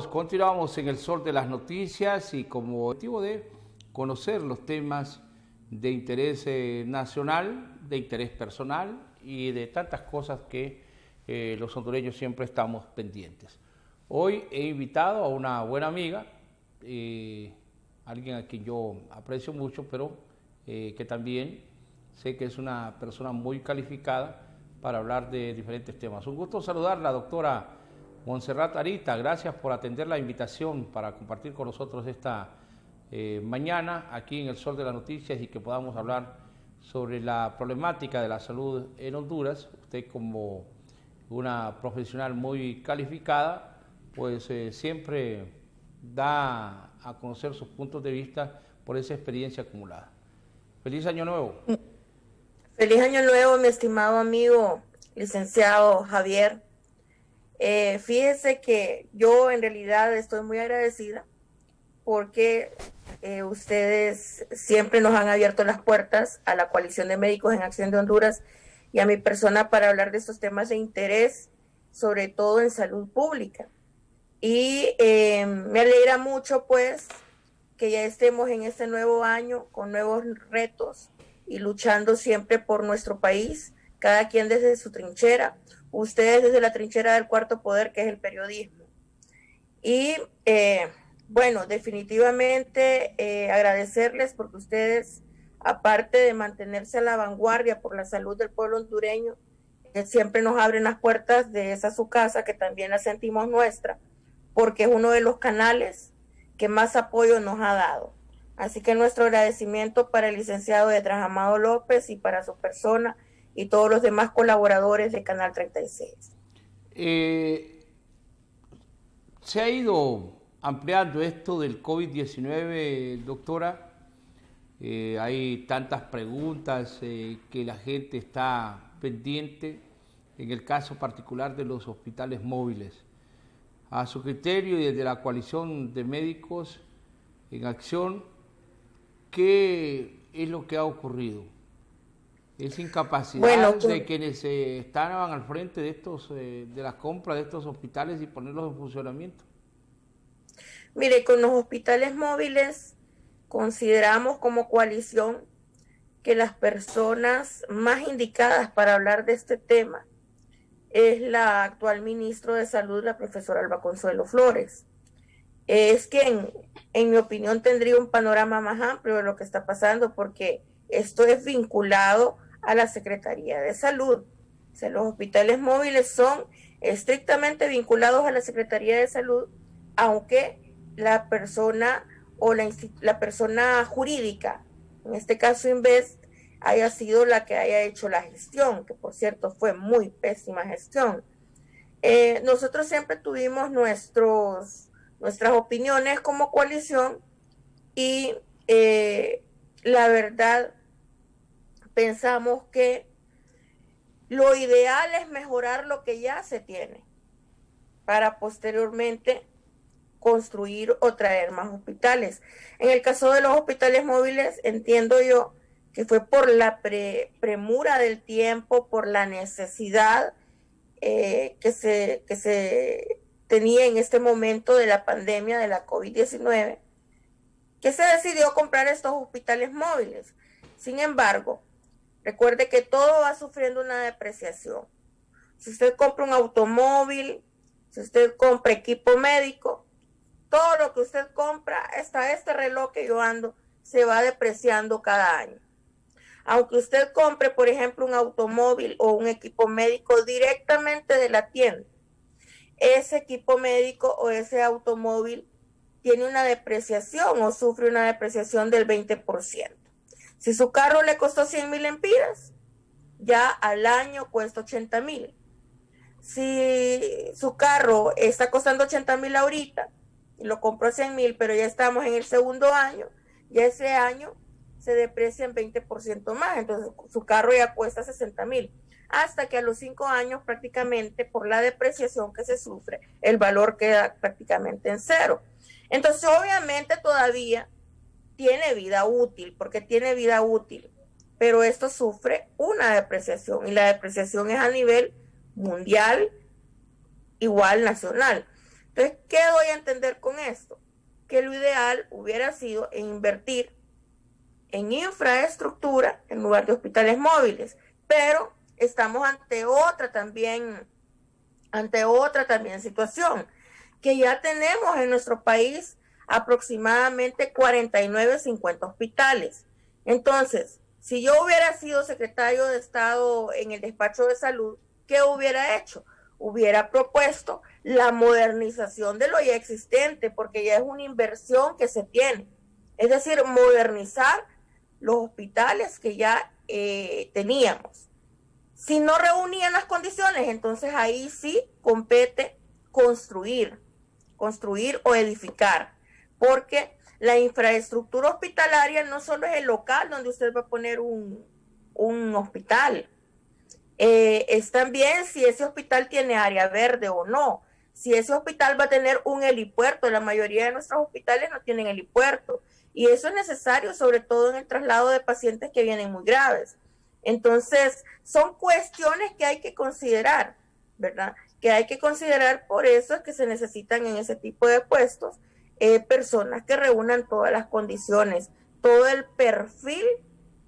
Continuamos en el sol de las noticias y como objetivo de conocer los temas de interés nacional, de interés personal y de tantas cosas que los hondureños siempre estamos pendientes. Hoy he invitado a una buena amiga, alguien a quien yo aprecio mucho, pero que también sé que es una persona muy calificada para hablar de diferentes temas. Un gusto saludarla, doctora Montserrat Arita. Gracias por atender la invitación para compartir con nosotros esta mañana aquí en el Sol de las Noticias y que podamos hablar sobre la problemática de la salud en Honduras. Usted, como una profesional muy calificada, pues siempre da a conocer sus puntos de vista por esa experiencia acumulada. Feliz Año Nuevo. Feliz Año Nuevo, mi estimado amigo licenciado Javier. Fíjese que yo en realidad estoy muy agradecida porque ustedes siempre nos han abierto las puertas a la Coalición de Médicos en Acción de Honduras y a mi persona para hablar de estos temas de interés, sobre todo en salud pública. Y me alegra mucho pues que ya estemos en este nuevo año con nuevos retos y luchando siempre por nuestro país, cada quien desde su trinchera, ustedes desde la trinchera del cuarto poder, que es el periodismo. Y bueno, definitivamente agradecerles porque ustedes, aparte de mantenerse a la vanguardia por la salud del pueblo hondureño, siempre nos abren las puertas de esa su casa, que también la sentimos nuestra, porque es uno de los canales que más apoyo nos ha dado. Así que nuestro agradecimiento para el licenciado Edras Amado López y para su persona y todos los demás colaboradores de Canal 36. Se ha ido ampliando esto del COVID-19, doctora. Hay tantas preguntas que la gente está pendiente en el caso particular de los hospitales móviles. A su criterio y desde la Coalición de Médicos en Acción, ¿qué es lo que ha ocurrido? ¿Es incapacidad de quienes estaban al frente de estos, de la compra de estos hospitales y ponerlos en funcionamiento? Mire, con los hospitales móviles consideramos como coalición que las personas más indicadas para hablar de este tema es la actual ministra de Salud, la profesora Alba Consuelo Flores. Es quien, en mi opinión, tendría un panorama más amplio de lo que está pasando, porque esto es vinculado a la Secretaría de Salud. O sea, los hospitales móviles son estrictamente vinculados a la Secretaría de Salud, aunque la persona o la persona jurídica, en este caso Invest, haya sido la que haya hecho la gestión, que por cierto fue muy pésima gestión. Nosotros siempre tuvimos nuestras opiniones como coalición y la verdad pensamos que lo ideal es mejorar lo que ya se tiene para posteriormente construir o traer más hospitales. En el caso de los hospitales móviles, entiendo yo que fue por la premura del tiempo, por la necesidad que se tenía en este momento de la pandemia de la COVID-19, que se decidió comprar estos hospitales móviles. Sin embargo, recuerde que todo va sufriendo una depreciación. Si usted compra un automóvil, si usted compra equipo médico, todo lo que usted compra, hasta este reloj que yo ando, se va depreciando cada año. Aunque usted compre, por ejemplo, un automóvil o un equipo médico directamente de la tienda, ese equipo médico o ese automóvil tiene una depreciación o sufre una depreciación del 20%. Si su carro le costó 100,000 lempiras, ya al año cuesta 80,000. Si su carro está costando 80,000 ahorita y lo compró a 100,000, pero ya estamos en el segundo año, ya ese año se deprecia en 20% más, entonces su carro ya cuesta 60,000, hasta que a los 5 años prácticamente por la depreciación que se sufre, el valor queda prácticamente en cero. Entonces obviamente todavía tiene vida útil, porque tiene vida útil, pero esto sufre una depreciación y la depreciación es a nivel mundial, igual nacional. Entonces, ¿qué doy a entender con esto? Que lo ideal hubiera sido invertir en infraestructura en lugar de hospitales móviles, pero estamos ante otra también situación, que ya tenemos en nuestro país aproximadamente 49, 50 hospitales. Entonces, si yo hubiera sido secretario de Estado en el despacho de salud, ¿qué hubiera hecho? Hubiera propuesto la modernización de lo ya existente, porque ya es una inversión que se tiene. Es decir, modernizar los hospitales que ya teníamos. Si no reunían las condiciones, entonces ahí sí compete construir o edificar, porque la infraestructura hospitalaria no solo es el local donde usted va a poner un hospital, es también si ese hospital tiene área verde o no, si ese hospital va a tener un helipuerto. La mayoría de nuestros hospitales no tienen helipuerto, y eso es necesario, sobre todo en el traslado de pacientes que vienen muy graves. Entonces, son cuestiones que hay que considerar, ¿verdad? Que hay que considerar, por eso es que se necesitan en ese tipo de puestos personas que reúnan todas las condiciones, todo el perfil,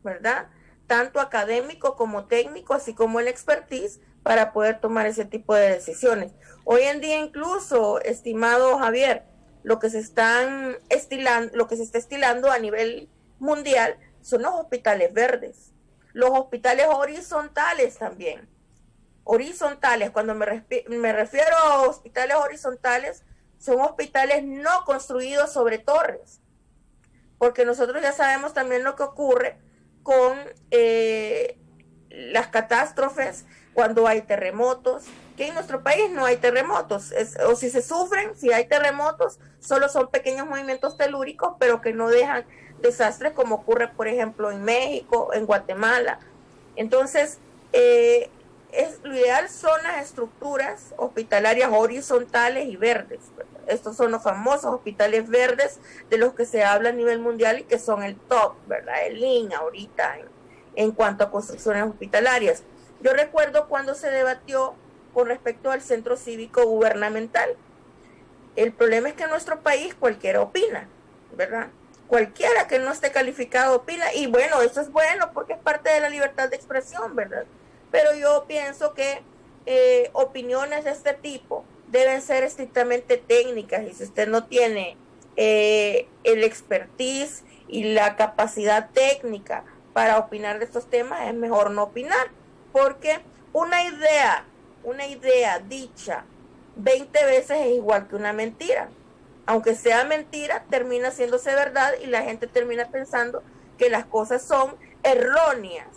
¿verdad? Tanto académico como técnico, así como el expertise, para poder tomar ese tipo de decisiones. Hoy en día incluso, estimado Javier, lo que se está estilando a nivel mundial son los hospitales verdes, los hospitales horizontales también. Horizontales, cuando me refiero a hospitales horizontales, son hospitales no construidos sobre torres, porque nosotros ya sabemos también lo que ocurre con las catástrofes cuando hay terremotos, que en nuestro país no hay terremotos, o si se sufren, si hay terremotos, solo son pequeños movimientos telúricos, pero que no dejan desastres como ocurre, por ejemplo, en México, en Guatemala. Entonces, lo ideal son las estructuras hospitalarias horizontales y verdes. Estos son los famosos hospitales verdes de los que se habla a nivel mundial y que son el top, ¿verdad? El IN ahorita en cuanto a construcciones hospitalarias. Yo recuerdo cuando se debatió con respecto al centro cívico gubernamental. El problema es que en nuestro país cualquiera opina, ¿verdad? Cualquiera que no esté calificado opina, y bueno, eso es bueno porque es parte de la libertad de expresión, ¿verdad? Pero yo pienso que opiniones de este tipo deben ser estrictamente técnicas, y si usted no tiene el expertise y la capacidad técnica para opinar de estos temas, es mejor no opinar, porque una idea dicha 20 veces es igual que una mentira. Aunque sea mentira, termina haciéndose verdad y la gente termina pensando que las cosas son erróneas,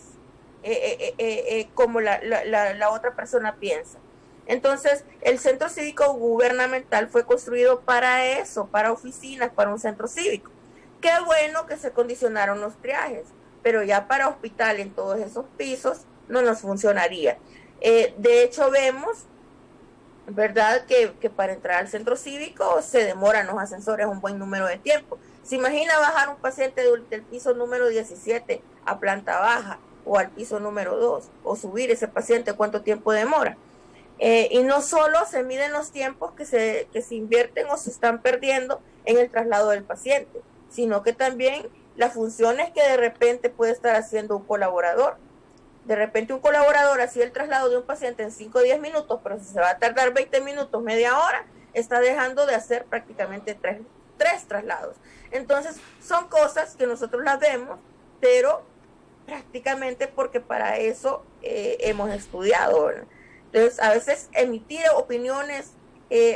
como la otra persona piensa. Entonces, el centro cívico gubernamental fue construido para eso, para oficinas, para un centro cívico. Qué bueno que se condicionaron los triajes, pero ya para hospital en todos esos pisos no nos funcionaría. De hecho, vemos, ¿verdad?, que para entrar al centro cívico se demoran los ascensores un buen número de tiempo. ¿Se imagina bajar un paciente del piso número 17 a planta baja o al piso número 2, o subir ese paciente, cuánto tiempo demora? Y no solo se miden los tiempos que se invierten o se están perdiendo en el traslado del paciente, sino que también las funciones que de repente puede estar haciendo un colaborador. De repente un colaborador hacía el traslado de un paciente en 5 o 10 minutos, pero si se va a tardar 20 minutos, media hora, está dejando de hacer prácticamente tres traslados. Entonces, son cosas que nosotros las vemos, pero prácticamente porque para eso hemos estudiado, ¿verdad? Entonces, a veces emitir opiniones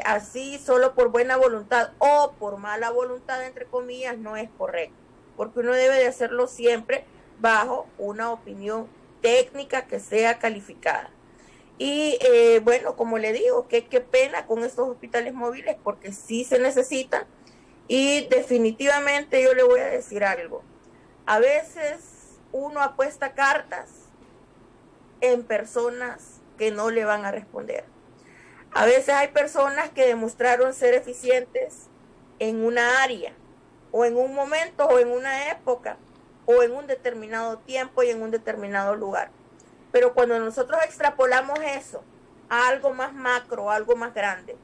así solo por buena voluntad o por mala voluntad, entre comillas, no es correcto, porque uno debe de hacerlo siempre bajo una opinión técnica que sea calificada. Y bueno, como le digo, qué pena con estos hospitales móviles, porque sí se necesitan, y definitivamente yo le voy a decir algo. A veces uno apuesta cartas en personas que no le van a responder. A veces hay personas que demostraron ser eficientes en una área, o en un momento, o en una época, o en un determinado tiempo y en un determinado lugar. Pero cuando nosotros extrapolamos eso a algo más macro, a algo más grande,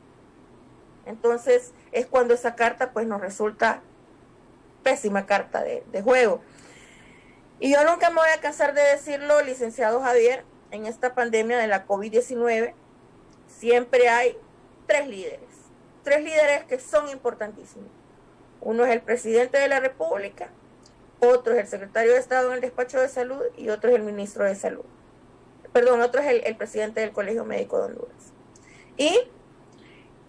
Entonces es cuando esa carta pues nos resulta pésima carta de juego. Y yo nunca me voy a cansar de decirlo, licenciado Javier, en esta pandemia de la COVID-19 siempre hay tres líderes que son importantísimos. Uno es el presidente de la República, otro es el secretario de Estado en el despacho de salud y otro es el ministro de salud. Perdón, otro es el presidente del Colegio Médico de Honduras. Y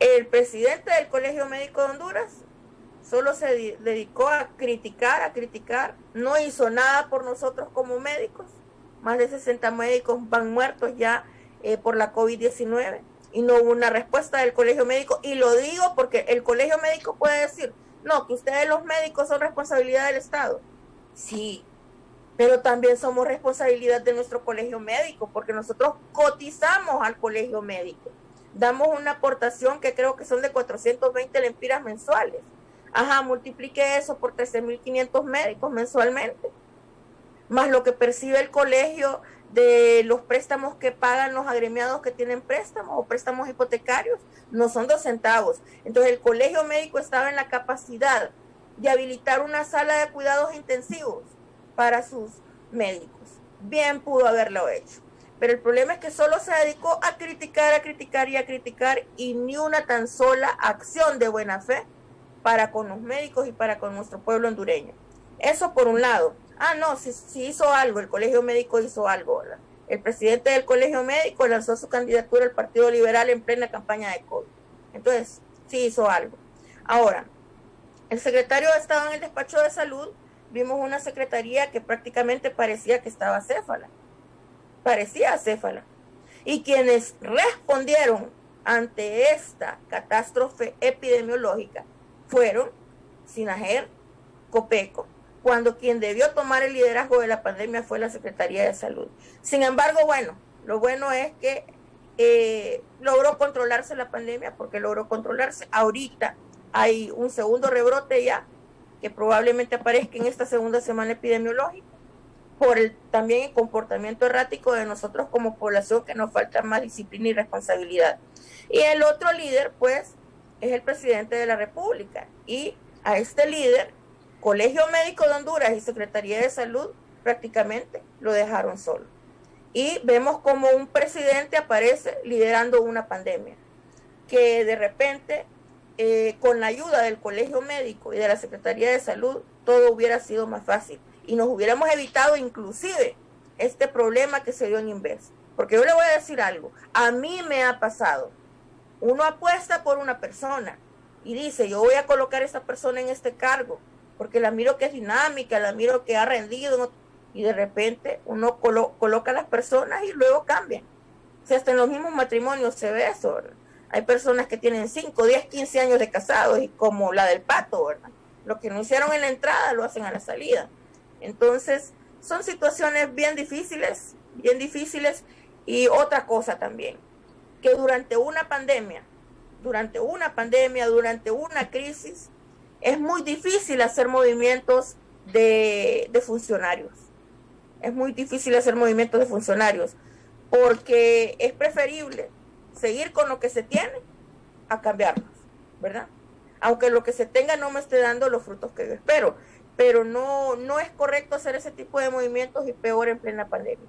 el presidente del Colegio Médico de Honduras solo se dedicó a criticar, no hizo nada por nosotros como médicos. Más de 60 médicos van muertos ya por la COVID-19 y no hubo una respuesta del Colegio Médico. Y lo digo porque el Colegio Médico puede decir, no, que ustedes los médicos son responsabilidad del Estado. Sí, pero también somos responsabilidad de nuestro Colegio Médico porque nosotros cotizamos al Colegio Médico. Damos una aportación que creo que son de 420 lempiras mensuales. Ajá, multiplique eso por 13.500 médicos mensualmente, más lo que percibe el colegio de los préstamos que pagan los agremiados que tienen préstamos o préstamos hipotecarios, no son 2 centavos. Entonces el Colegio Médico estaba en la capacidad de habilitar una sala de cuidados intensivos para sus médicos. Bien pudo haberlo hecho. Pero el problema es que solo se dedicó a criticar y ni una tan sola acción de buena fe para con los médicos y para con nuestro pueblo hondureño. Eso por un lado. No, si hizo algo, el Colegio Médico hizo algo, ¿verdad? El presidente del Colegio Médico lanzó su candidatura al Partido Liberal en plena campaña de COVID. Entonces, sí hizo algo. Ahora, el secretario de Estado en el despacho de salud, vimos una secretaría que prácticamente parecía que estaba acéfala. Parecía acéfala. Y quienes respondieron ante esta catástrofe epidemiológica fueron SINAGER, COPECO, cuando quien debió tomar el liderazgo de la pandemia fue la Secretaría de Salud. Sin embargo, bueno, lo bueno es que logró controlarse la pandemia, porque logró controlarse. Ahorita hay un segundo rebrote ya, que probablemente aparezca en esta segunda semana epidemiológica, por también el comportamiento errático de nosotros como población, que nos falta más disciplina y responsabilidad. Y el otro líder, pues, es el presidente de la República, y a este líder, Colegio Médico de Honduras y Secretaría de Salud prácticamente lo dejaron solo. Y vemos como un presidente aparece liderando una pandemia, que de repente, con la ayuda del Colegio Médico y de la Secretaría de Salud, todo hubiera sido más fácil y nos hubiéramos evitado inclusive este problema que se dio en Inves. Porque yo le voy a decir algo, a mí me ha pasado. Uno apuesta por una persona y dice, yo voy a colocar a esta persona en este cargo, porque la miro que es dinámica, la miro que ha rendido, y de repente uno coloca a las personas y luego cambian. O sea, hasta en los mismos matrimonios se ve eso, ¿verdad? Hay personas que tienen 5, 10, 15 años de casados, y como la del pato, ¿verdad? Lo que no hicieron en la entrada lo hacen a la salida. Entonces, son situaciones bien difíciles, y otra cosa también, que durante una pandemia, durante una crisis, es muy difícil hacer movimientos de funcionarios. Es muy difícil hacer movimientos de funcionarios, porque es preferible seguir con lo que se tiene a cambiarlos, ¿verdad? Aunque lo que se tenga no me esté dando los frutos que yo espero, pero no es correcto hacer ese tipo de movimientos, y peor en plena pandemia.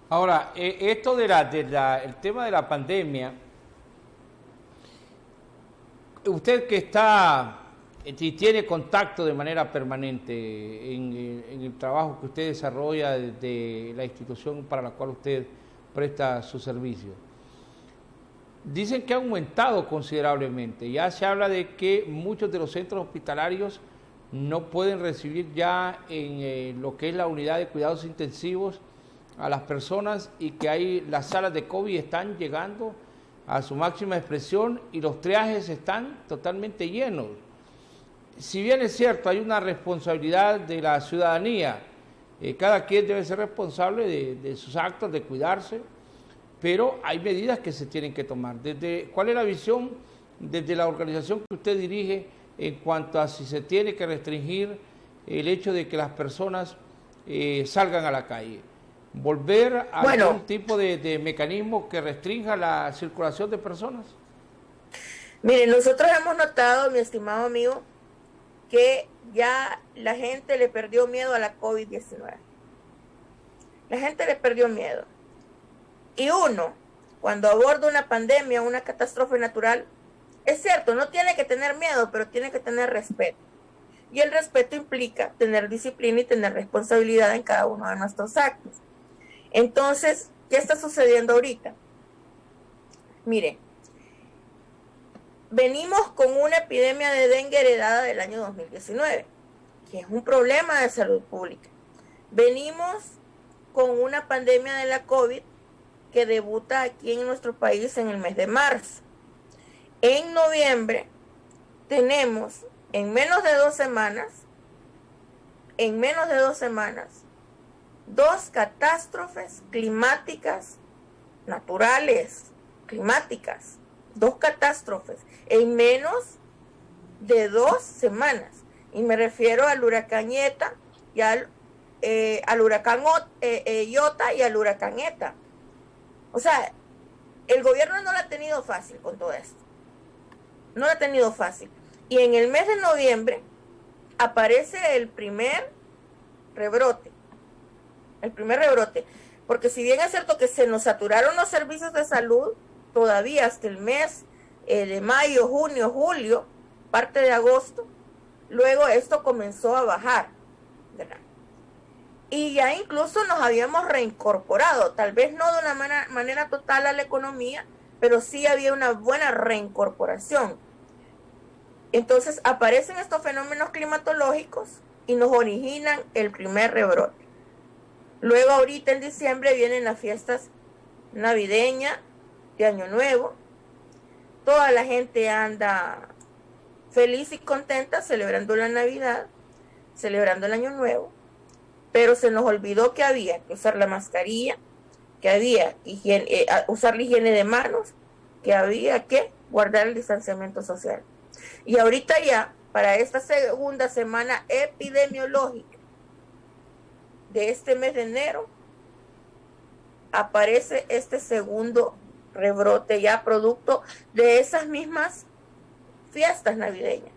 Ahora, esto el tema de la pandemia, usted que está y tiene contacto de manera permanente en el trabajo que usted desarrolla de la institución para la cual usted presta su servicio, dicen que ha aumentado considerablemente. Ya se habla de que muchos de los centros hospitalarios no pueden recibir ya en lo que es la unidad de cuidados intensivos a las personas, y que las salas de COVID están llegando a su máxima expresión y los triajes están totalmente llenos. Si bien es cierto, hay una responsabilidad de la ciudadanía, cada quien debe ser responsable de sus actos, de cuidarse, pero hay medidas que se tienen que tomar. ¿Cuál es la visión desde la organización que usted dirige en cuanto a si se tiene que restringir el hecho de que las personas salgan a la calle? ¿Volver a algún tipo de mecanismo que restrinja la circulación de personas? Mire, nosotros hemos notado, mi estimado amigo, que ya la gente le perdió miedo a la COVID-19. La gente le perdió miedo. Y uno, cuando aborda una pandemia, una catástrofe natural, es cierto, no tiene que tener miedo, pero tiene que tener respeto. Y el respeto implica tener disciplina y tener responsabilidad en cada uno de nuestros actos. Entonces, ¿qué está sucediendo ahorita? Mire, venimos con una epidemia de dengue heredada del año 2019, que es un problema de salud pública. Venimos con una pandemia de la COVID que debuta aquí en nuestro país en el mes de marzo. En noviembre tenemos en menos de 2 semanas, dos catástrofes climáticas naturales, climáticas, 2 catástrofes en menos de 2 semanas. Y me refiero al huracán Iota y al huracán Iota y al huracán Eta. O sea, el gobierno no lo ha tenido fácil con todo esto. No lo ha tenido fácil. Y en el mes de noviembre aparece el primer rebrote. Porque si bien es cierto que se nos saturaron los servicios de salud, todavía hasta el mes de mayo, junio, julio, parte de agosto, luego esto comenzó a bajar, ¿verdad? Y ya incluso nos habíamos reincorporado, tal vez no de una manera total a la economía, pero sí había una buena reincorporación. Entonces aparecen estos fenómenos climatológicos y nos originan el primer rebrote. Luego ahorita en diciembre vienen las fiestas navideñas, de Año Nuevo. Toda la gente anda feliz y contenta celebrando la Navidad, celebrando el Año Nuevo, pero se nos olvidó que había que usar la mascarilla, que había que usar la higiene de manos, que había que guardar el distanciamiento social. Y ahorita ya, para esta segunda semana epidemiológica de este mes de enero, aparece este segundo rebrote ya producto de esas mismas fiestas navideñas.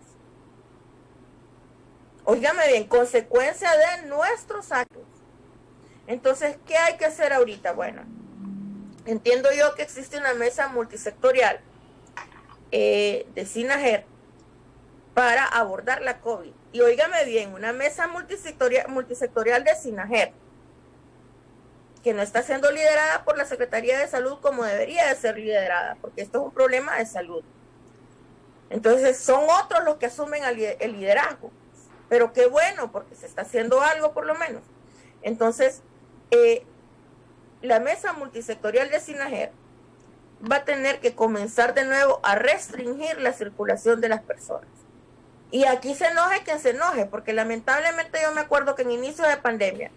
Óigame bien, consecuencia de nuestros actos. Entonces, ¿qué hay que hacer ahorita? Bueno, entiendo yo que existe una mesa multisectorial de SINAGER para abordar la COVID. Y óigame bien, una mesa multisectorial de SINAGER, que no está siendo liderada por la Secretaría de Salud como debería de ser liderada, porque esto es un problema de salud. Entonces son otros los que asumen el liderazgo, pero qué bueno, porque se está haciendo algo por lo menos. Entonces, la mesa multisectorial de SINAGER va a tener que comenzar de nuevo a restringir la circulación de las personas. Y aquí se enoje quien se enoje, porque lamentablemente yo me acuerdo que en inicio de pandemia,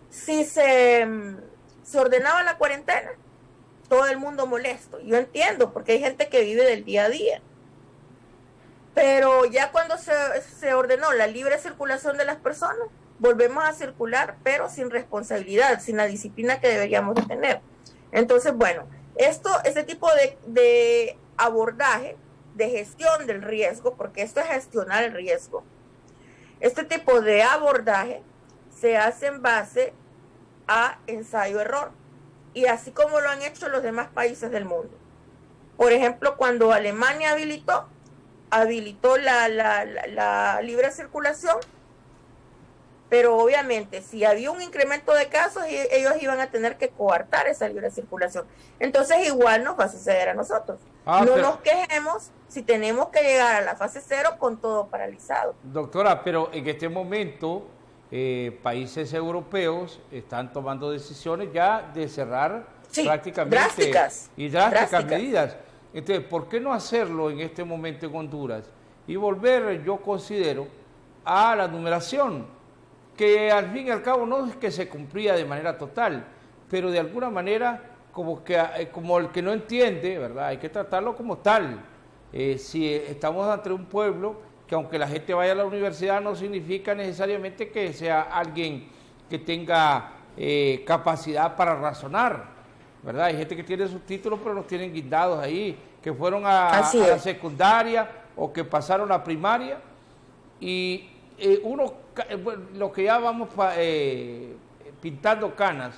si se ordenaba la cuarentena, todo el mundo molesto. Yo entiendo, porque hay gente que vive del día a día. Pero ya cuando se ordenó la libre circulación de las personas, volvemos a circular, pero sin responsabilidad, sin la disciplina que deberíamos de tener. Entonces, bueno, este tipo de abordaje, de gestión del riesgo, porque esto es gestionar el riesgo, este tipo de abordaje se hace en base a ensayo-error, y así como lo han hecho los demás países del mundo. Por ejemplo, cuando Alemania habilitó la libre circulación, pero obviamente si había un incremento de casos, ellos iban a tener que coartar esa libre circulación. Entonces igual nos va a suceder a nosotros. No nos quejemos si tenemos que llegar a la fase 0 con todo paralizado. Doctora, pero en este momento países europeos están tomando decisiones ya de cerrar prácticamente drásticas medidas. Entonces, ¿por qué no hacerlo en este momento en Honduras? Y volver, yo considero, a la numeración, que al fin y al cabo no es que se cumplía de manera total, pero de alguna manera como el que no entiende, ¿verdad? Hay que tratarlo como tal. Si estamos ante un pueblo que aunque la gente vaya a la universidad no significa necesariamente que sea alguien que tenga capacidad para razonar, ¿verdad? Hay gente que tiene sus títulos pero los tienen guindados ahí que fueron a la secundaria o que pasaron la primaria, y lo que ya vamos pintando canas,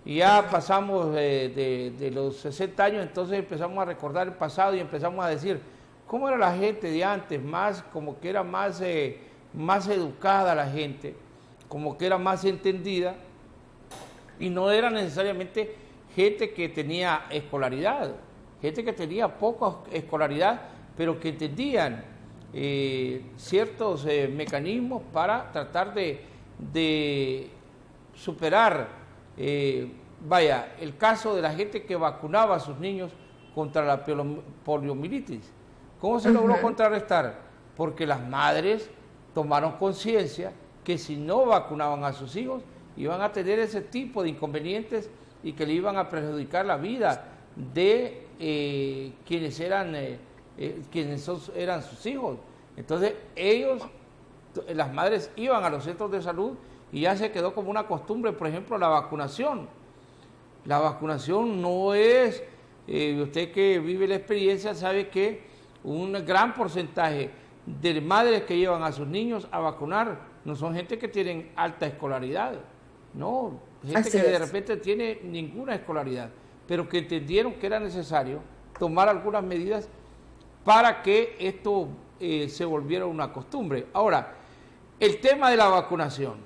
y ya pasamos de los 60 años, entonces empezamos a recordar el pasado y empezamos a decir, ¿cómo era la gente de antes? Más, como que era más educada la gente, como que era más entendida, y no era necesariamente gente que tenía escolaridad, gente que tenía poca escolaridad, pero que entendían ciertos mecanismos para tratar de superar, el caso de la gente que vacunaba a sus niños contra la poliomielitis. ¿Cómo se logró contrarrestar? Porque las madres tomaron conciencia que si no vacunaban a sus hijos, iban a tener ese tipo de inconvenientes y que le iban a perjudicar la vida de quienes eran sus hijos. Entonces las madres iban a los centros de salud y ya se quedó como una costumbre, por ejemplo, la vacunación. La vacunación no es, usted que vive la experiencia sabe que un gran porcentaje de madres que llevan a sus niños a vacunar no son gente que tienen alta escolaridad, no, gente que de repente tiene ninguna escolaridad, pero que entendieron que era necesario tomar algunas medidas para que esto se volviera una costumbre. Ahora, el tema de la vacunación.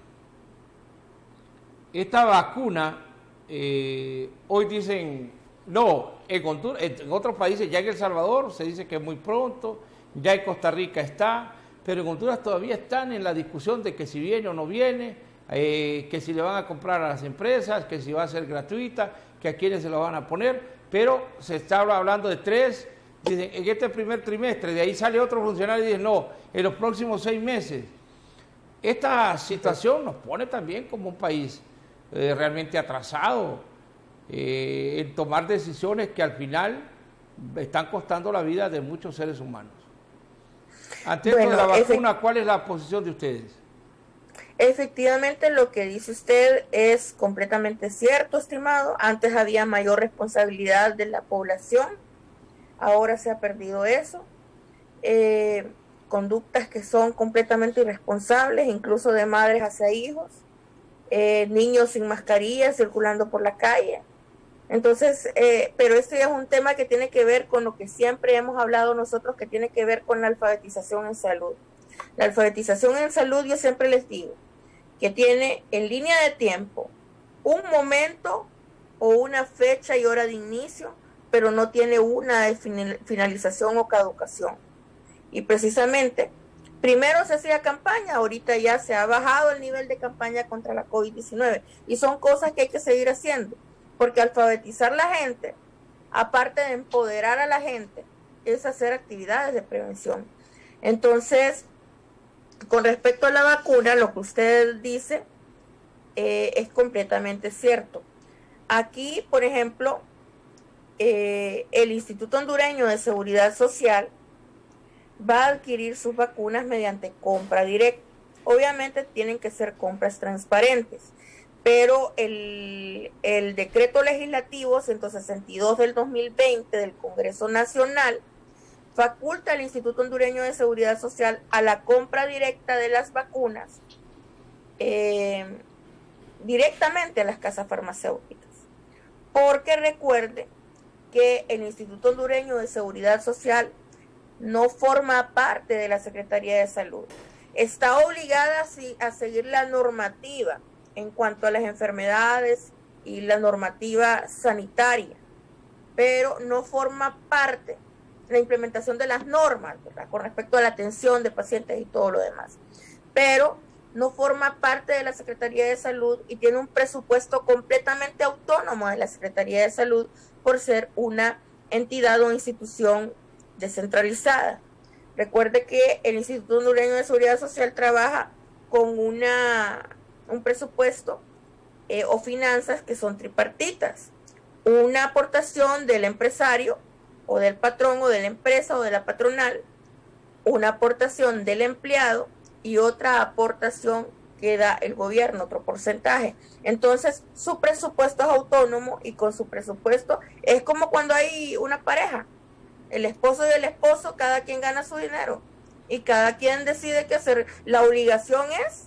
Esta vacuna, hoy dicen, no, en otros países, ya en El Salvador se dice que es muy pronto, ya en Costa Rica está, pero en Honduras todavía están en la discusión de que si viene o no viene, que si le van a comprar a las empresas, que si va a ser gratuita, que a quiénes se lo van a poner, pero se está hablando de 3, dicen, en este primer trimestre, de ahí sale otro funcionario y dice, no, en los próximos 6 meses. Esta situación nos pone también como un país realmente atrasado en tomar decisiones que al final están costando la vida de muchos seres humanos. Ante esto de la vacuna, ¿cuál es la posición de ustedes? Efectivamente, lo que dice usted es completamente cierto, estimado. Antes había mayor responsabilidad de la población, ahora se ha perdido eso. Conductas que son completamente irresponsables, incluso de madres hacia hijos, niños sin mascarilla circulando por la calle. Entonces, pero esto ya es un tema que tiene que ver con lo que siempre hemos hablado nosotros, que tiene que ver con la alfabetización en salud. La alfabetización en salud, yo siempre les digo, que tiene en línea de tiempo un momento o una fecha y hora de inicio, pero no tiene una de finalización o caducación. Y precisamente, primero se hacía campaña, ahorita ya se ha bajado el nivel de campaña contra la COVID-19, y son cosas que hay que seguir haciendo, porque alfabetizar la gente, aparte de empoderar a la gente, es hacer actividades de prevención. Entonces, con respecto a la vacuna, lo que usted dice es completamente cierto. Aquí, por ejemplo, el Instituto Hondureño de Seguridad Social va a adquirir sus vacunas mediante compra directa. Obviamente tienen que ser compras transparentes, pero el decreto legislativo 162 del 2020 del Congreso Nacional faculta al Instituto Hondureño de Seguridad Social a la compra directa de las vacunas directamente a las casas farmacéuticas. Porque recuerde que el Instituto Hondureño de Seguridad Social no forma parte de la Secretaría de Salud. Está obligada a seguir la normativa en cuanto a las enfermedades y la normativa sanitaria, pero no forma parte de la implementación de las normas, ¿verdad?, con respecto a la atención de pacientes y todo lo demás. Pero no forma parte de la Secretaría de Salud y tiene un presupuesto completamente autónomo de la Secretaría de Salud por ser una entidad o institución descentralizada. Recuerde que el Instituto Hondureño de Seguridad Social trabaja con un presupuesto o finanzas que son tripartitas. Una aportación del empresario o del patrón o de la empresa o de la patronal, una aportación del empleado y otra aportación que da el gobierno, otro porcentaje. Entonces, su presupuesto es autónomo y con su presupuesto es como cuando hay una pareja. El esposo y el esposo, cada quien gana su dinero y cada quien decide qué hacer. La obligación es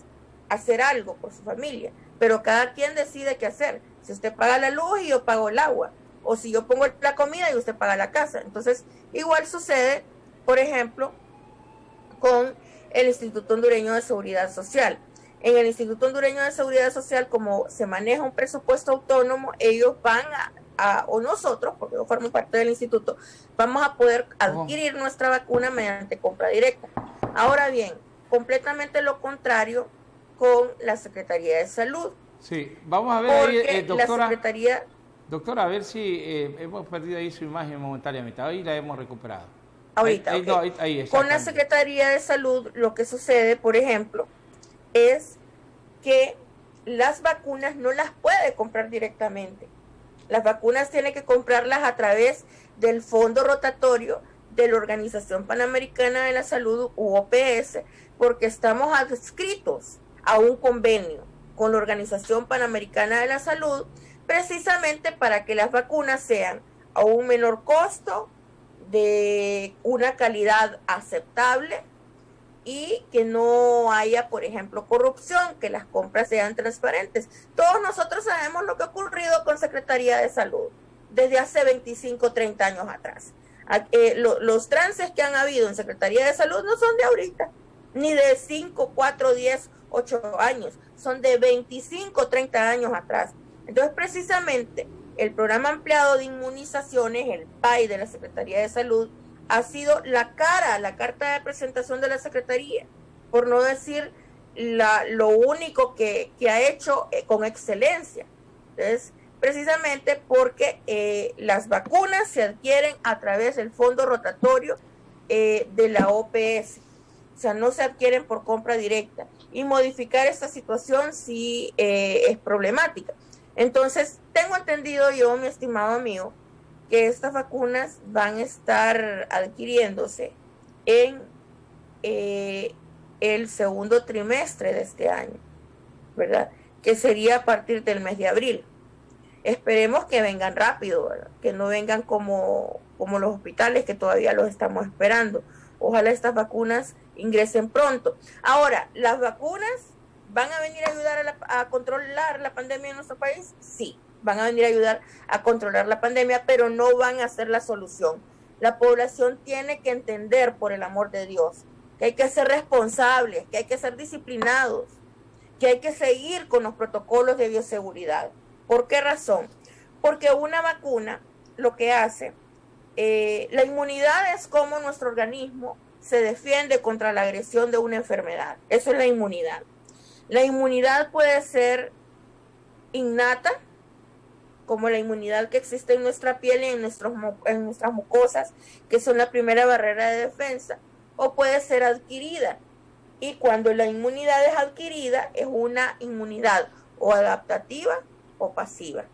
hacer algo por su familia, pero cada quien decide qué hacer. Si usted paga la luz y yo pago el agua, o si yo pongo la comida y usted paga la casa. Entonces, igual sucede, por ejemplo, con el Instituto Hondureño de Seguridad Social. En el Instituto Hondureño de Seguridad Social, como se maneja un presupuesto autónomo, ellos van o nosotros, porque yo formo parte del instituto, vamos a poder adquirir nuestra vacuna mediante compra directa. Ahora bien, completamente lo contrario con la Secretaría de Salud. Sí, vamos a ver ahí, doctora. La Secretaría... Doctora, a ver si hemos perdido ahí su imagen momentáneamente. Ahí la hemos recuperado. Ahorita, ahí, okay. ahí, con la Secretaría de Salud, lo que sucede, por ejemplo, es que las vacunas no las puede comprar directamente. Las vacunas tiene que comprarlas a través del fondo rotatorio de la Organización Panamericana de la Salud, UOPS, porque estamos adscritos a un convenio con la Organización Panamericana de la Salud, precisamente para que las vacunas sean a un menor costo, de una calidad aceptable y que no haya, por ejemplo, corrupción, que las compras sean transparentes. Todos nosotros sabemos lo que ha ocurrido con Secretaría de Salud desde hace 25, 30 años atrás. Los trances que han habido en Secretaría de Salud no son de ahorita, ni de 5, 4, 10, 8 años, son de 25, 30 años atrás. Entonces, precisamente, el programa ampliado de inmunizaciones, el PAI de la Secretaría de Salud, ha sido la carta de presentación de la Secretaría, por no decir lo único que ha hecho con excelencia. Entonces, precisamente porque las vacunas se adquieren a través del fondo rotatorio de la OPS, o sea, no se adquieren por compra directa, y modificar esta situación sí es problemática. Entonces, tengo entendido yo, mi estimado amigo, que estas vacunas van a estar adquiriéndose en el segundo trimestre de este año, ¿verdad? Que sería a partir del mes de abril. Esperemos que vengan rápido, ¿verdad? Que no vengan como los hospitales, que todavía los estamos esperando. Ojalá estas vacunas ingresen pronto. Ahora, ¿las vacunas van a venir a ayudar a controlar la pandemia en nuestro país? Sí, van a venir a ayudar a controlar la pandemia, pero no van a ser la solución. La población tiene que entender, por el amor de Dios, que hay que ser responsables, que hay que ser disciplinados, que hay que seguir con los protocolos de bioseguridad. ¿Por qué razón? Porque una vacuna lo que hace, la inmunidad es como nuestro organismo se defiende contra la agresión de una enfermedad. Eso es la inmunidad. La inmunidad puede ser innata, como la inmunidad que existe en nuestra piel y en nuestras mucosas, que son la primera barrera de defensa, o puede ser adquirida. Y cuando la inmunidad es adquirida, es una inmunidad o adaptativa o pasiva.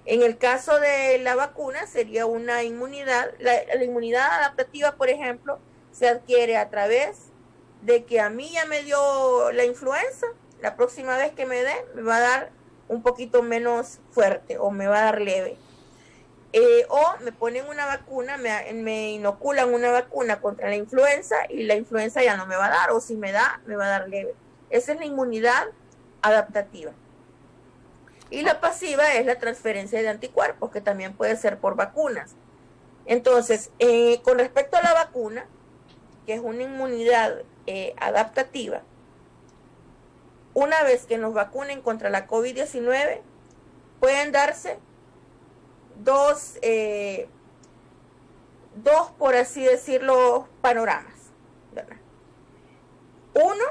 En el caso de la vacuna, sería una inmunidad, la inmunidad adaptativa, por ejemplo, se adquiere a través de que a mí ya me dio la influenza, la próxima vez que me dé, me va a dar un poquito menos fuerte o me va a dar leve. O me ponen una vacuna, me inoculan una vacuna contra la influenza y la influenza ya no me va a dar, o si me da, me va a dar leve. Esa es la inmunidad adaptativa. Y la pasiva es la transferencia de anticuerpos, que también puede ser por vacunas. Entonces, con respecto a la vacuna, que es una inmunidad adaptativa, una vez que nos vacunen contra la COVID-19, pueden darse dos, por así decirlo, panoramas, ¿verdad? Uno,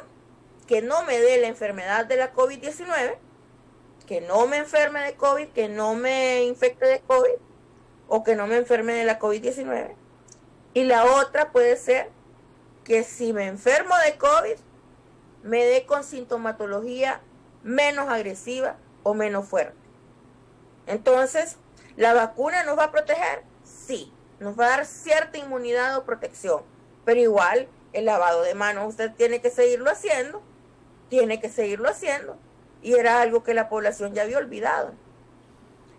que no me dé la enfermedad de la COVID-19, que no me enferme de COVID, que no me infecte de COVID, o que no me enferme de la COVID-19. Y la otra puede ser que si me enfermo de COVID, me dé con sintomatología menos agresiva o menos fuerte. Entonces, ¿la vacuna nos va a proteger? Sí, nos va a dar cierta inmunidad o protección, pero igual el lavado de manos usted tiene que seguirlo haciendo, y era algo que la población ya había olvidado.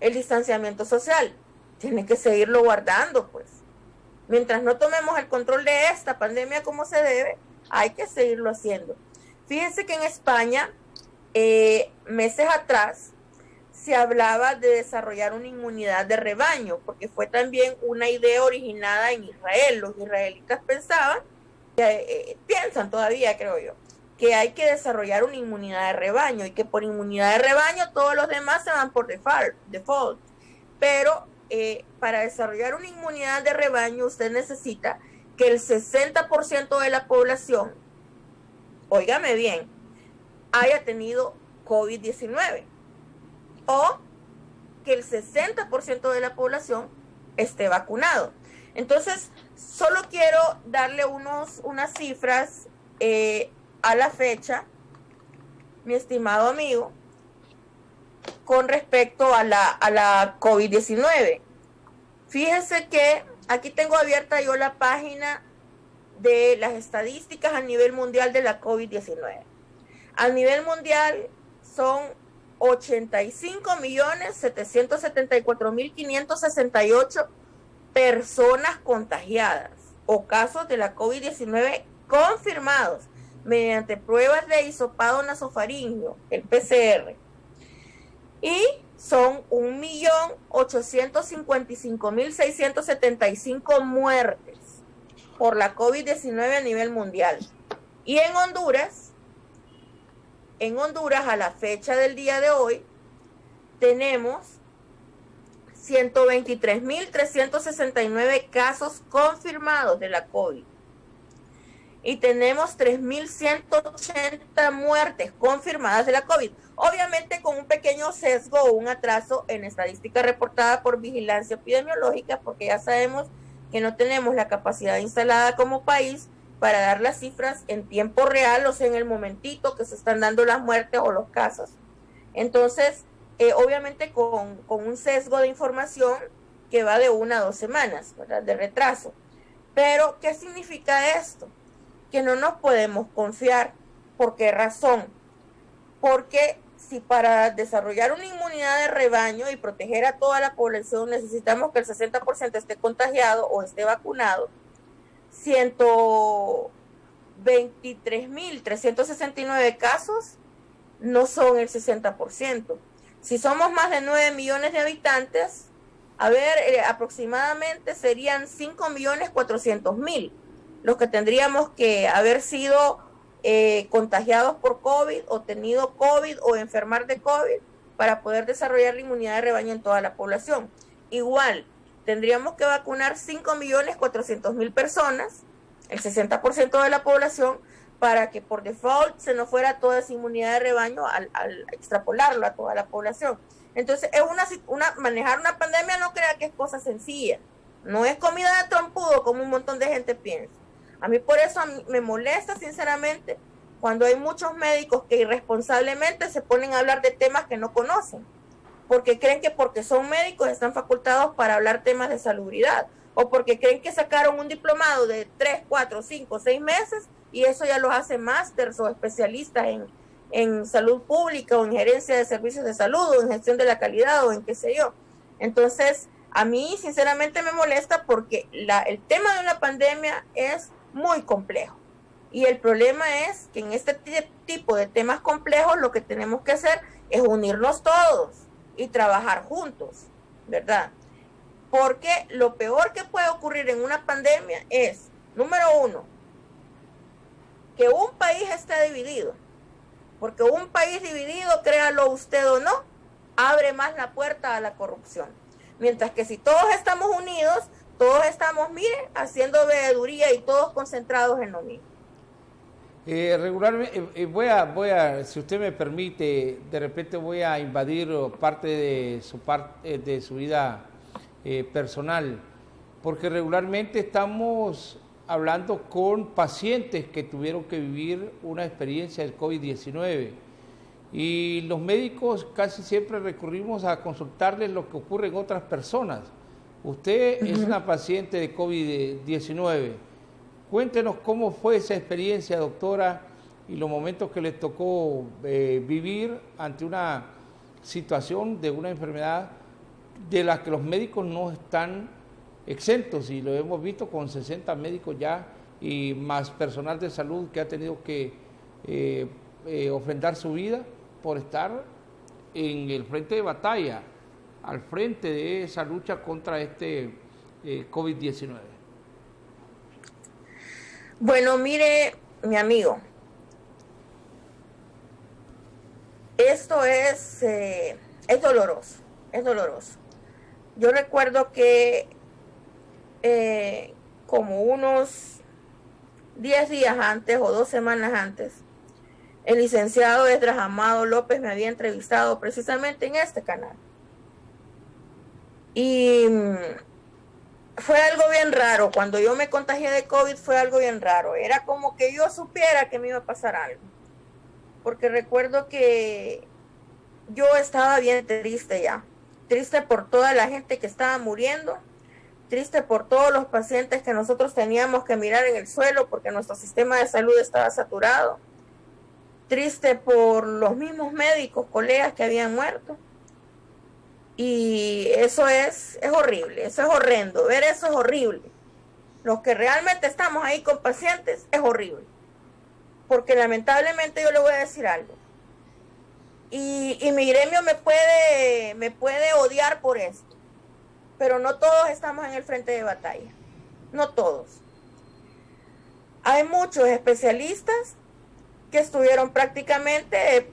El distanciamiento social, tiene que seguirlo guardando, pues. Mientras no tomemos el control de esta pandemia como se debe, hay que seguirlo haciendo. Fíjense que en España, meses atrás, se hablaba de desarrollar una inmunidad de rebaño, porque fue también una idea originada en Israel. Los israelitas pensaban, piensan todavía, creo yo, que hay que desarrollar una inmunidad de rebaño y que por inmunidad de rebaño todos los demás se van por default. Pero para desarrollar una inmunidad de rebaño usted necesita que el 60% de la población, óigame bien, haya tenido COVID-19 o que el 60% de la población esté vacunado. Entonces, solo quiero darle unas cifras a la fecha, mi estimado amigo, con respecto a la COVID-19. Fíjese que aquí tengo abierta yo la página de las estadísticas a nivel mundial de la COVID-19. A nivel mundial son 85.774.568 personas contagiadas o casos de la COVID-19 confirmados mediante pruebas de hisopado nasofaríngeo, el PCR. Y son 1.855.675 muertes por la COVID-19 a nivel mundial. Y en Honduras, a la fecha del día de hoy, tenemos 123.369 casos confirmados de la COVID. Y tenemos 3.180 muertes confirmadas de la COVID. Obviamente con un pequeño sesgo o un atraso en estadística reportada por vigilancia epidemiológica, porque ya sabemos que no tenemos la capacidad instalada como país para dar las cifras en tiempo real, o sea, en el momentito que se están dando las muertes o los casos. Entonces, obviamente con un sesgo de información que va de 1 a 2 semanas, ¿verdad?, de retraso. Pero, ¿qué significa esto? Que no nos podemos confiar. ¿Por qué razón? Porque si para desarrollar una inmunidad de rebaño y proteger a toda la población necesitamos que el 60% esté contagiado o esté vacunado, 123.369 casos no son el 60%. Si somos más de 9 millones de habitantes, aproximadamente serían 5.400.000 los que tendríamos que haber sido contagiados por COVID o tenido COVID o enfermar de COVID para poder desarrollar la inmunidad de rebaño en toda la población. Igual, tendríamos que vacunar 5.400.000 personas, el 60% de la población, para que por default se nos fuera toda esa inmunidad de rebaño al extrapolarlo a toda la población. Entonces, manejar una pandemia no crea que es cosa sencilla. No es comida de trompudo como un montón de gente piensa. A mí por eso me molesta sinceramente cuando hay muchos médicos que irresponsablemente se ponen a hablar de temas que no conocen, porque creen que porque son médicos están facultados para hablar temas de salubridad, o porque creen que sacaron un diplomado de 3, 4, 5, 6 meses y eso ya los hace másters o especialistas en salud pública o en gerencia de servicios de salud o en gestión de la calidad o en qué sé yo. Entonces, a mí sinceramente me molesta porque el tema de una pandemia es muy complejo. Y el problema es que en este tipo de temas complejos lo que tenemos que hacer es unirnos todos y trabajar juntos, ¿verdad? Porque lo peor que puede ocurrir en una pandemia es, número 1, que un país esté dividido. Porque un país dividido, créalo usted o no, abre más la puerta a la corrupción. Mientras que si todos estamos unidos, todos estamos, miren, haciendo veeduría y todos concentrados en lo mismo. Regularmente, si usted me permite, de repente voy a invadir parte de su vida personal, porque regularmente estamos hablando con pacientes que tuvieron que vivir una experiencia del COVID-19 y los médicos casi siempre recurrimos a consultarles lo que ocurre en otras personas. Usted es una paciente de COVID-19. Cuéntenos cómo fue esa experiencia, doctora, y los momentos que le tocó vivir ante una situación de una enfermedad de la que los médicos no están exentos, y lo hemos visto con 60 médicos ya y más personal de salud que ha tenido que ofrendar su vida por estar en el frente de batalla, al frente de esa lucha contra este COVID-19. Bueno, mire, mi amigo, esto es doloroso, es doloroso. Yo recuerdo que como unos 10 días antes o 2 semanas antes, el licenciado Esdras Amado López me había entrevistado precisamente en este canal. Y fue algo bien raro. Cuando yo me contagié de COVID fue algo bien raro. Era como que yo supiera que me iba a pasar algo. Porque recuerdo que yo estaba bien triste ya. Triste por toda la gente que estaba muriendo. Triste por todos los pacientes que nosotros teníamos que mirar en el suelo porque nuestro sistema de salud estaba saturado. Triste por los mismos médicos, colegas que habían muerto. Y eso es horrible, eso es horrendo. Ver eso es horrible. Los que realmente estamos ahí con pacientes es horrible. Porque lamentablemente yo le voy a decir algo. Y mi gremio me puede odiar por esto. Pero no todos estamos en el frente de batalla. No todos. Hay muchos especialistas que estuvieron prácticamente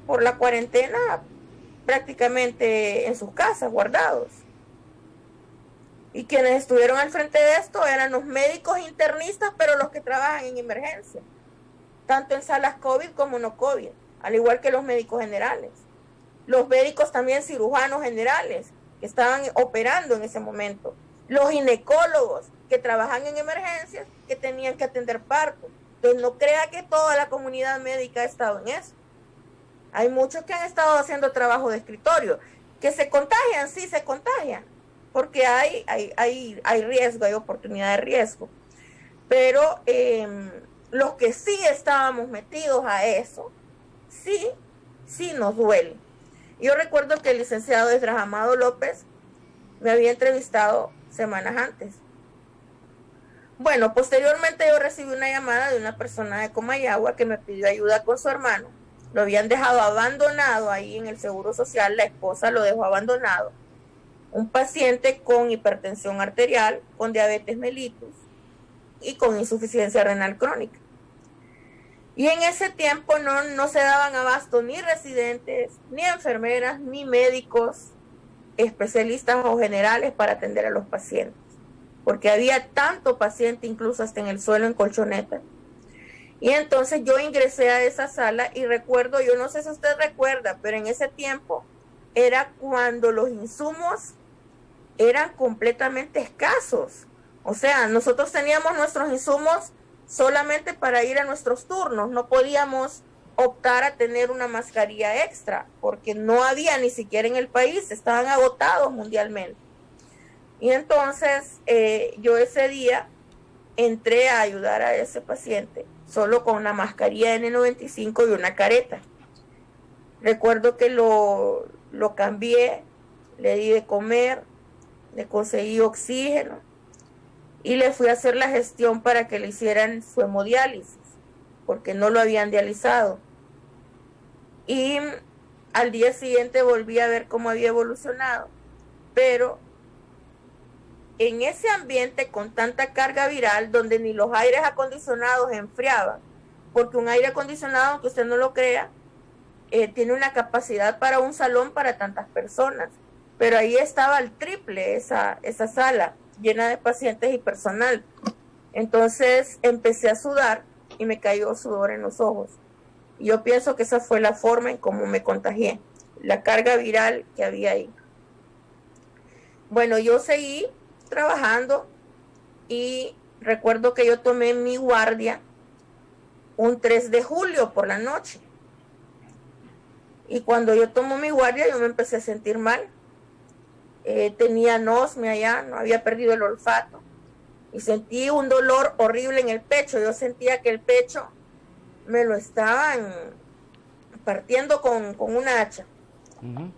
por la cuarentena, prácticamente en sus casas, guardados. Y quienes estuvieron al frente de esto eran los médicos internistas, pero los que trabajan en emergencia, tanto en salas COVID como no COVID, al igual que los médicos generales. Los médicos también cirujanos generales, que estaban operando en ese momento. Los ginecólogos, que trabajan en emergencias, que tenían que atender partos. Entonces no crea que toda la comunidad médica ha estado en eso. Hay muchos que han estado haciendo trabajo de escritorio, que se contagian, sí se contagian, porque hay riesgo, hay oportunidad de riesgo. Pero los que sí estábamos metidos a eso, sí nos duele. Yo recuerdo que el licenciado Esdras Amado López me había entrevistado semanas antes. Bueno, posteriormente yo recibí una llamada de una persona de Comayagua que me pidió ayuda con su hermano. Lo habían dejado abandonado ahí en el Seguro Social, la esposa lo dejó abandonado. Un paciente con hipertensión arterial, con diabetes mellitus y con insuficiencia renal crónica. Y en ese tiempo no se daban abasto ni residentes, ni enfermeras, ni médicos, especialistas o generales para atender a los pacientes. Porque había tanto paciente, incluso hasta en el suelo en colchoneta. Y entonces yo ingresé a esa sala y recuerdo, yo no sé si usted recuerda, pero en ese tiempo era cuando los insumos eran completamente escasos. O sea, nosotros teníamos nuestros insumos solamente para ir a nuestros turnos, no podíamos optar a tener una mascarilla extra, porque no había ni siquiera en el país, estaban agotados mundialmente. Y entonces yo ese día entré a ayudar a ese paciente, solo con una mascarilla N95 y una careta. Recuerdo que lo cambié, le di de comer, le conseguí oxígeno, y le fui a hacer la gestión para que le hicieran su hemodiálisis, porque no lo habían dializado. Y al día siguiente volví a ver cómo había evolucionado, pero en ese ambiente con tanta carga viral, donde ni los aires acondicionados enfriaban, porque un aire acondicionado, aunque usted no lo crea, tiene una capacidad para un salón para tantas personas, pero ahí estaba al triple esa sala, llena de pacientes y personal. Entonces empecé a sudar y me cayó sudor en los ojos. Y yo pienso que esa fue la forma en cómo me contagié, la carga viral que había ahí. Bueno, yo seguí trabajando y recuerdo que yo tomé mi guardia un 3 de julio por la noche. Y cuando yo tomo mi guardia, yo me empecé a sentir mal. Tenía anosmia ya, no había perdido el olfato. Y sentí un dolor horrible en el pecho. Yo sentía que el pecho me lo estaban partiendo con una hacha. Uh-huh.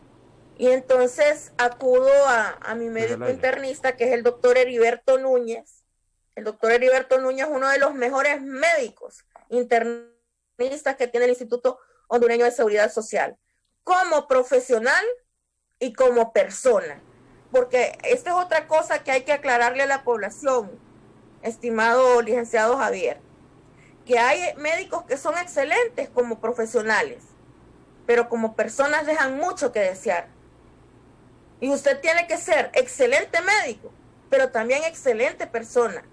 Y entonces acudo a mi médico internista, que es el doctor Heriberto Núñez. El doctor Heriberto Núñez es uno de los mejores médicos internistas que tiene el Instituto Hondureño de Seguridad Social, como profesional y como persona. Porque esta es otra cosa que hay que aclararle a la población, estimado licenciado Javier, que hay médicos que son excelentes como profesionales, pero como personas dejan mucho que desear. Y usted tiene que ser excelente médico, pero también excelente persona,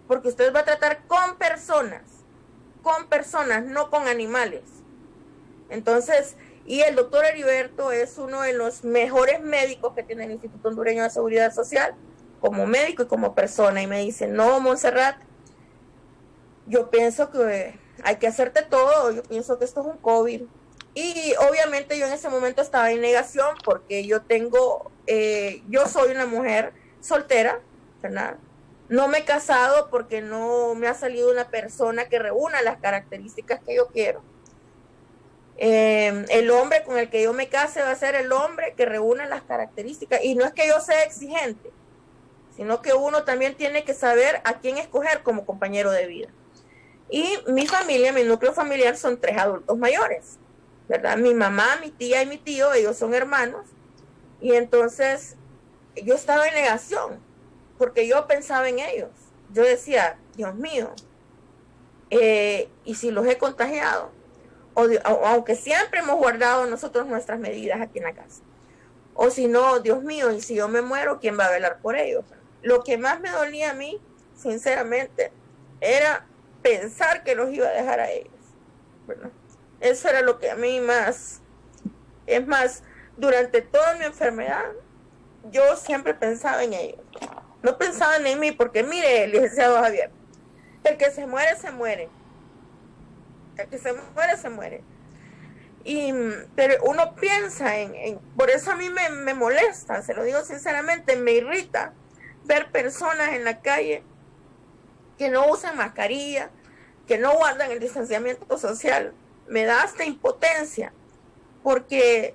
porque usted va a tratar con personas, no con animales. Entonces, y el doctor Heriberto es uno de los mejores médicos que tiene el Instituto Hondureño de Seguridad Social, como médico y como persona, y me dice, no, Montserrat, yo pienso que hay que hacerte todo, yo pienso que esto es un COVID. Y obviamente yo en ese momento estaba en negación porque yo soy una mujer soltera, ¿verdad? No me he casado porque no me ha salido una persona que reúna las características que yo quiero. El hombre con el que yo me case va a ser el hombre que reúna las características. Y no es que yo sea exigente, sino que uno también tiene que saber a quién escoger como compañero de vida. Y mi familia, mi núcleo familiar son 3 adultos mayores, ¿verdad? Mi mamá, mi tía y mi tío, ellos son hermanos. Y entonces yo estaba en negación, porque yo pensaba en ellos. Yo decía, Dios mío, ¿y si los he contagiado? Aunque siempre hemos guardado nosotros nuestras medidas aquí en la casa. O si no, Dios mío, y si yo me muero, ¿quién va a velar por ellos? Lo que más me dolía a mí, sinceramente, era pensar que los iba a dejar a ellos, ¿verdad? Eso era lo que a mí más... Es más, durante toda mi enfermedad, yo siempre pensaba en ellos. No pensaban en mí, porque mire, licenciado Javier, el que se muere, se muere. El que se muere, se muere. Pero uno piensa por eso a mí me molesta, se lo digo sinceramente, me irrita ver personas en la calle que no usan mascarilla, que no guardan el distanciamiento social. Me da hasta impotencia, porque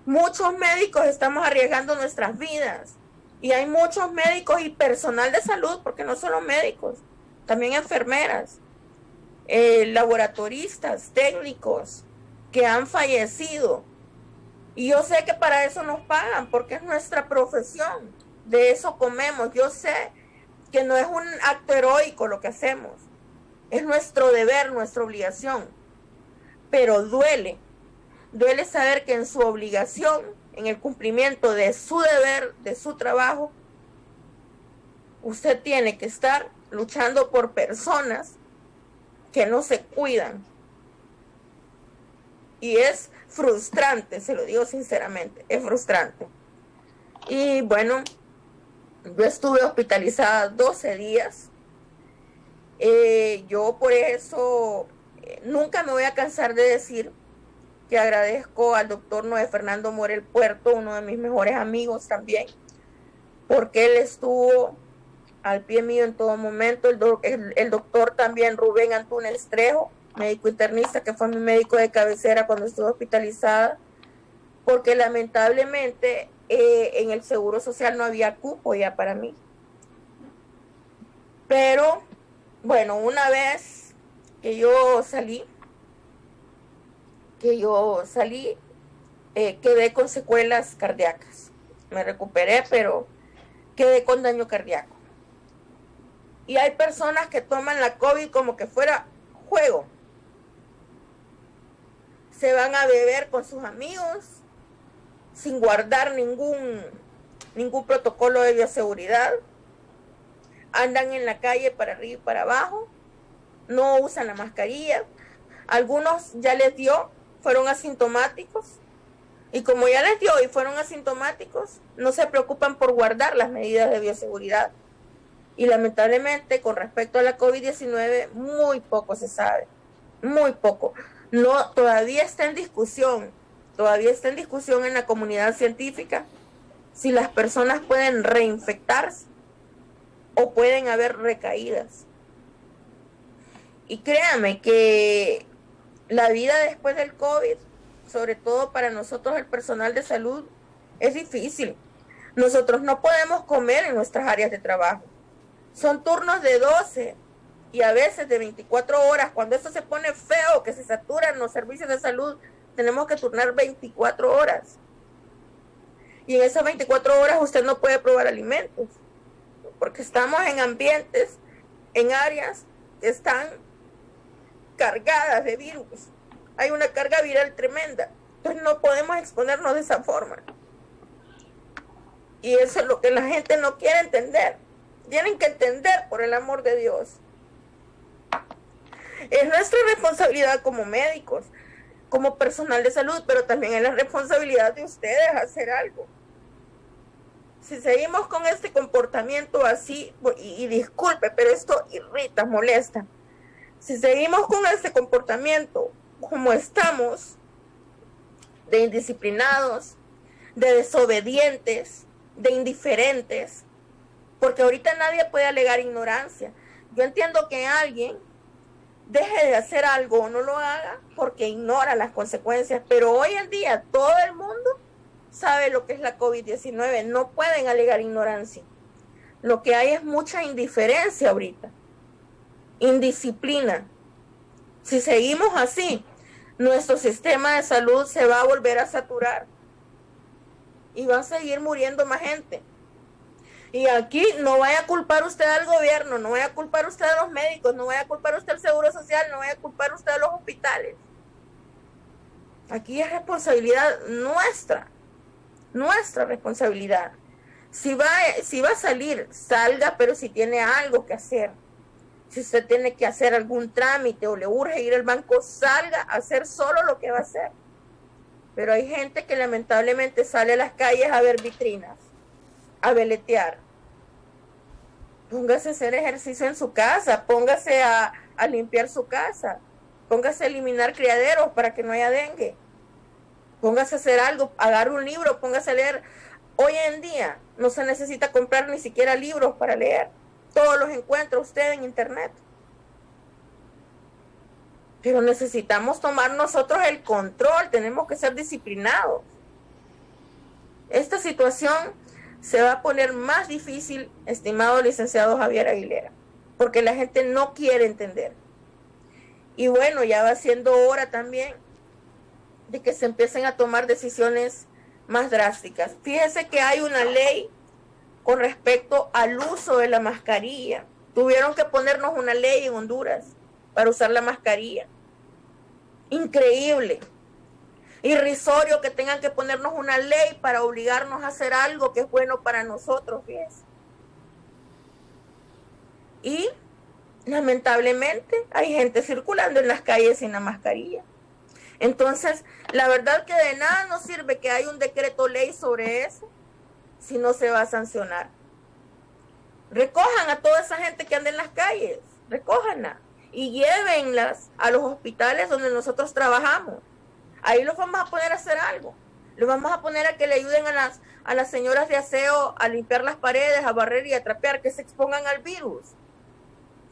muchos médicos estamos arriesgando nuestras vidas, y hay muchos médicos y personal de salud, porque no solo médicos, también enfermeras, laboratoristas, técnicos, que han fallecido. Y yo sé que para eso nos pagan, porque es nuestra profesión, de eso comemos. Yo sé que no es un acto heroico lo que hacemos, es nuestro deber, nuestra obligación, pero duele saber que en su obligación, en el cumplimiento de su deber, de su trabajo, usted tiene que estar luchando por personas que no se cuidan. Y es frustrante, se lo digo sinceramente, es frustrante. Y bueno, yo estuve hospitalizada 12 días. Yo por eso nunca me voy a cansar de decir que agradezco al doctor Noé Fernando Morel Puerto, uno de mis mejores amigos también, porque él estuvo al pie mío en todo momento. El doctor también Rubén Antunes Trejo, médico internista, que fue mi médico de cabecera cuando estuve hospitalizada, porque lamentablemente en el Seguro Social no había cupo ya para mí. Pero bueno, una vez que yo salí, quedé con secuelas cardíacas. Me recuperé, pero quedé con daño cardíaco. Y hay personas que toman la COVID como que fuera juego. Se van a beber con sus amigos sin guardar ningún protocolo de bioseguridad. Andan en la calle para arriba y para abajo. No usan la mascarilla. Algunos ya les dio, fueron asintomáticos. Y como ya les dio y fueron asintomáticos, no se preocupan por guardar las medidas de bioseguridad. Y lamentablemente, con respecto a la COVID-19, muy poco se sabe. Muy poco. No, todavía está en discusión en la comunidad científica si las personas pueden reinfectarse o pueden haber recaídas. Y créame que la vida después del COVID, sobre todo para nosotros el personal de salud, Es difícil. Nosotros no podemos comer en nuestras áreas de trabajo. Son turnos de 12 y a veces de 24 horas. Cuando eso se pone feo, que se saturan los servicios de salud, tenemos que turnar 24 horas. Y en esas 24 horas usted no puede probar alimentos, porque estamos en ambientes, en áreas que están cargadas de virus. Hay una carga viral tremenda. Entonces no podemos exponernos de esa forma. Y eso es lo que la gente no quiere entender. Tienen que entender, por el amor de Dios. Es nuestra responsabilidad como médicos, como personal de salud, pero también es la responsabilidad de ustedes hacer algo. Si seguimos con este comportamiento así, y disculpe, pero esto irrita, molesta. Si seguimos con este comportamiento como estamos, de indisciplinados, de desobedientes, de indiferentes, porque ahorita nadie puede alegar ignorancia. Yo entiendo que alguien deje de hacer algo o no lo haga porque ignora las consecuencias, pero hoy en día todo el mundo sabe lo que es la COVID-19, no pueden alegar ignorancia. Lo que hay es mucha indiferencia ahorita, indisciplina. Si seguimos así, nuestro sistema de salud se va a volver a saturar y va a seguir muriendo más gente. Y aquí no vaya a culpar usted al gobierno, no vaya a culpar usted a los médicos, no vaya a culpar usted al Seguro Social, no vaya a culpar usted a los hospitales. Aquí es responsabilidad nuestra responsabilidad. Si va a salir, salga, pero si tiene algo que hacer. Si usted tiene que hacer algún trámite o le urge ir al banco, salga a hacer solo lo que va a hacer. Pero hay gente que lamentablemente sale a las calles a ver vitrinas, a veletear. Póngase a hacer ejercicio en su casa, póngase a limpiar su casa, póngase a eliminar criaderos para que no haya dengue. Póngase a hacer algo, agarre un libro, póngase a leer. Hoy en día no se necesita comprar ni siquiera libros para leer. Todos los encuentra usted en internet. Pero necesitamos tomar nosotros el control, tenemos que ser disciplinados. Esta situación se va a poner más difícil, estimado licenciado Javier Aguilera, porque la gente no quiere entender. Y bueno, ya va siendo hora también de que se empiecen a tomar decisiones más drásticas. Fíjese que hay una ley con respecto al uso de la mascarilla. Tuvieron que ponernos una ley en Honduras para usar la mascarilla. Increíble. Irrisorio que tengan que ponernos una ley para obligarnos a hacer algo que es bueno para nosotros, fíjese. Y lamentablemente hay gente circulando en las calles sin la mascarilla. Entonces, la verdad que de nada nos sirve que hay un decreto ley sobre eso si no se va a sancionar. Recojan a toda esa gente que anda en las calles, recójanla y llévenlas a los hospitales donde nosotros trabajamos. Ahí los vamos a poner a hacer algo. Los vamos a poner a que le ayuden a las señoras de aseo a limpiar las paredes, a barrer y a trapear, que se expongan al virus.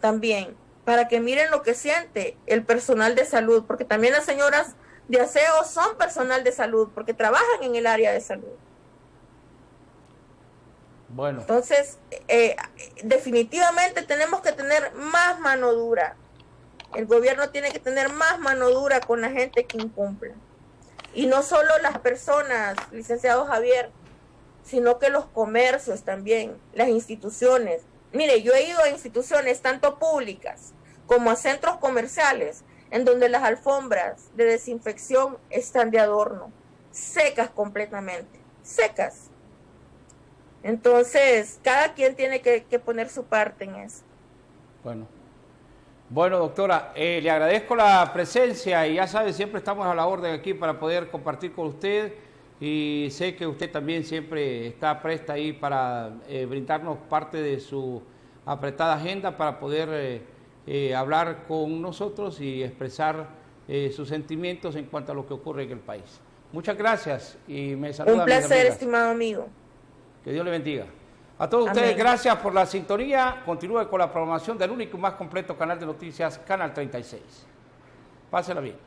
También, para que miren lo que siente el personal de salud, porque también las señoras de aseo son personal de salud, porque trabajan en el área de salud. Bueno. Entonces, definitivamente tenemos que tener más mano dura. El gobierno tiene que tener más mano dura con la gente que incumple. Y no solo las personas, licenciado Javier, sino que los comercios también, las instituciones. Mire, yo he ido a instituciones tanto públicas como a centros comerciales, en donde las alfombras de desinfección están de adorno, secas completamente, secas. Entonces, cada quien tiene que poner su parte en eso. Bueno, doctora, le agradezco la presencia y ya sabe, siempre estamos a la orden aquí para poder compartir con usted y sé que usted también siempre está presta ahí para brindarnos parte de su apretada agenda para poder hablar con nosotros y expresar sus sentimientos en cuanto a lo que ocurre en el país. Muchas gracias y me saluda. Un placer, estimado amigo. Que Dios le bendiga. A todos ustedes, gracias por la sintonía. Continúe con la programación del único y más completo canal de noticias, Canal 36. Pásela bien.